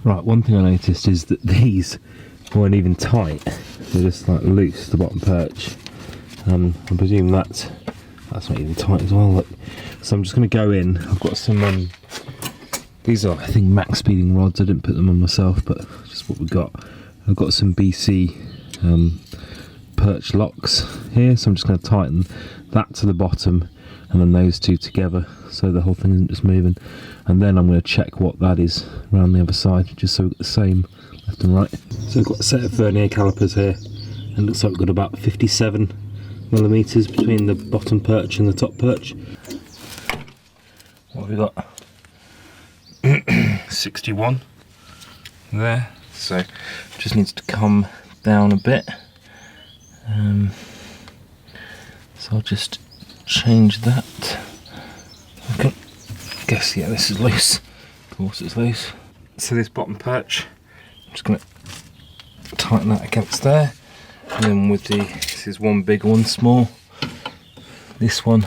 Right, one thing I noticed is that these weren't even tight. They're just like loose, the bottom perch. I presume that's not even tight as well. Look. So I'm just going to go in. I've got some, these are I think max speeding rods. I didn't put them on myself, but just what we got. I've got some BC perch locks here, so I'm just going to tighten that to the bottom and then those two together so the whole thing isn't just moving. And then I'm going to check what that is around the other side, just so we've got the same left and right. So I've got a set of vernier calipers here, and it looks like we've got about 57mm between the bottom perch and the top perch. What have we got? 61 there, so it just needs to come down a bit. So I'll just change that. Okay. I guess, yeah, this is loose. Of course it's loose. So this bottom perch, I'm just going to tighten that against there. And then with this is one big, one small. This one,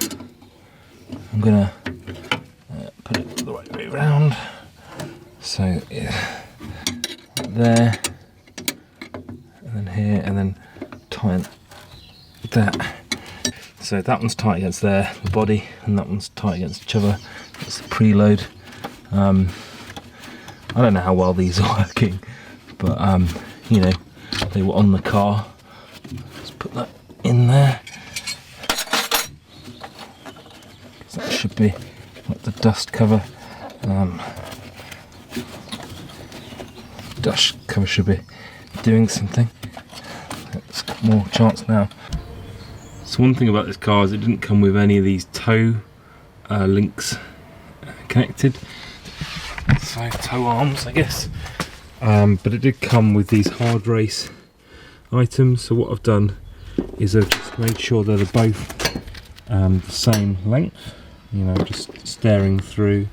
I'm going to put it the right way around. So, yeah, there, and then here, and then tighten that. So that one's tight against there, the body, and that one's tight against each other. That's the preload. I don't know how well these are working, but you know, they were on the car. Let's put that in there. So that should be like the dust cover. Dust cover should be doing something. It's got more chance now. So one thing about this car is it didn't come with any of these tow links connected, so tow arms I guess, but it did come with these hard race items. So what I've done is I've just made sure that they're both the same length, you know, just staring through,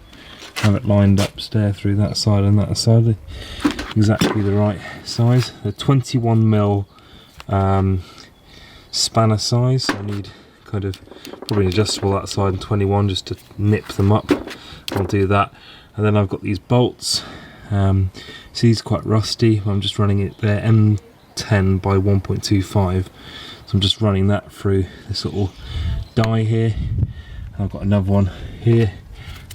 have it lined up, stare through that side and that side, exactly the right size. They're 21mm spanner size, so I need kind of probably adjustable that side and 21 just to nip them up. I'll do that. And then I've got these bolts. See, these are quite rusty. I'm just running it there, M10 by 1.25. So I'm just running that through this little die here. I've got another one here,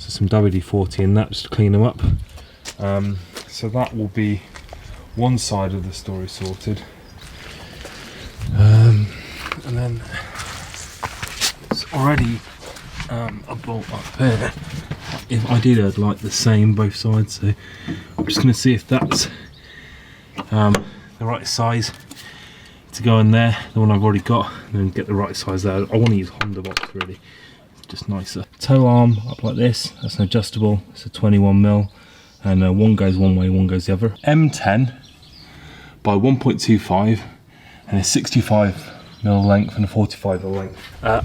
so some WD-40 in that just to clean them up. So that will be one side of the story sorted. And then it's already a bolt up there. If ideally I'd like the same both sides, so I'm just going to see if that's the right size to go in there, the one I've already got, and then get the right size there. I want to use Honda box really, it's just nicer. Tow arm up like this, that's an adjustable, it's a 21mm, and one goes one way, one goes the other. M10 by 1.25 and a 65mm length and a 45mm length.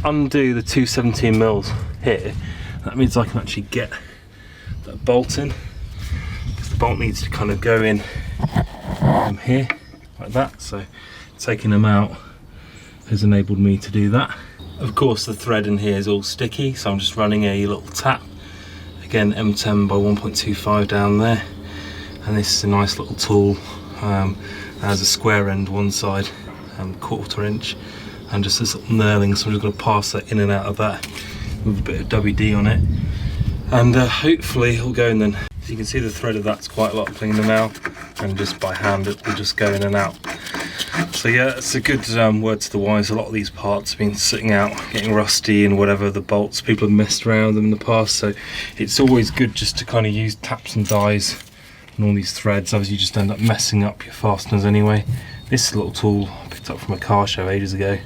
Undo the 217mm here. That means I can actually get that bolt in, because the bolt needs to kind of go in here like that. So taking them out has enabled me to do that. Of course the thread in here is all sticky, so I'm just running a little tap. Again, M10 by 1.25 down there, and this is a nice little tool. Has a square end one side, 1/4 inch, and just this little knurling, so I'm just going to pass that in and out of that with a bit of WD on it, and hopefully it'll go in then. So you can see the thread of that's quite a lot cleaner now, and just by hand it will just go in and out. So yeah, it's a good word to the wise. A lot of these parts have been sitting out, getting rusty and whatever, the bolts, people have messed around with them in the past, so it's always good just to kind of use taps and dies and all these threads. Obviously you just end up messing up your fasteners anyway. This is a little tool I picked up from a car show ages ago.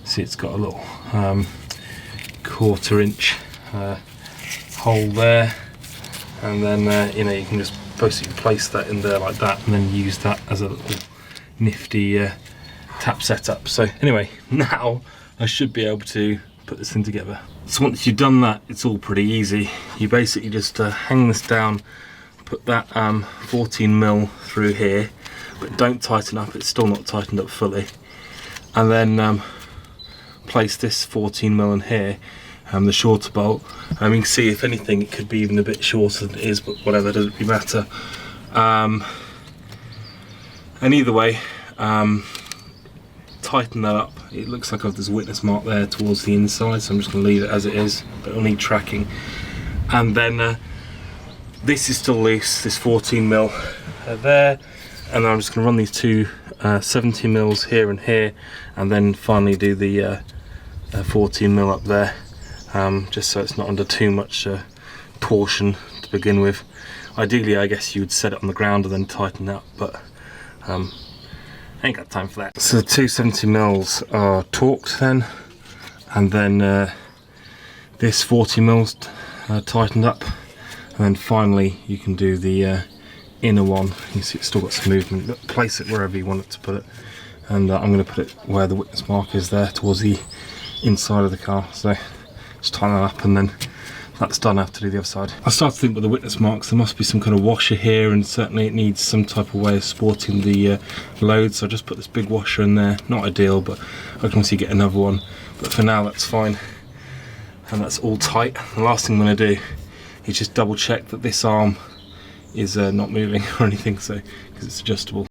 See, it's got a little 1/4 inch hole there, and then you know, you can just basically place that in there like that and then use that as a little nifty tap setup. So anyway, now I should be able to put this thing together. So once you've done that, it's all pretty easy. You basically just hang this down, put that 14mm through here, but don't tighten up, it's still not tightened up fully, and then place this 14mm in here, the shorter bolt. You can see, if anything, it could be even a bit shorter than it is, but whatever, doesn't really matter. And either way, tighten that up. It looks like there's a witness mark there towards the inside, so I'm just going to leave it as it is, but it'll need tracking. And then this is still loose, this 14mm there, and then I'm just going to run these two 17mm here and here, and then finally do the 14mm up there, just so it's not under too much torsion to begin with. Ideally, I guess you would set it on the ground and then tighten it up, but I ain't got time for that. So the two 70mm are torqued then, and then this 40mm tightened up, and then finally you can do the inner one. You see it's still got some movement, but place it wherever you want it to put it, and I'm going to put it where the witness mark is there, towards the inside of the car. So just tighten that up, and then that's done. I have to do the other side. I start to think with the witness marks there must be some kind of washer here, and certainly it needs some type of way of supporting the load, so I just put this big washer in there. Not ideal, but I can obviously get another one, but for now that's fine, and that's all tight. The last thing I'm going to do is just double check that this arm is not moving or anything, so because it's adjustable.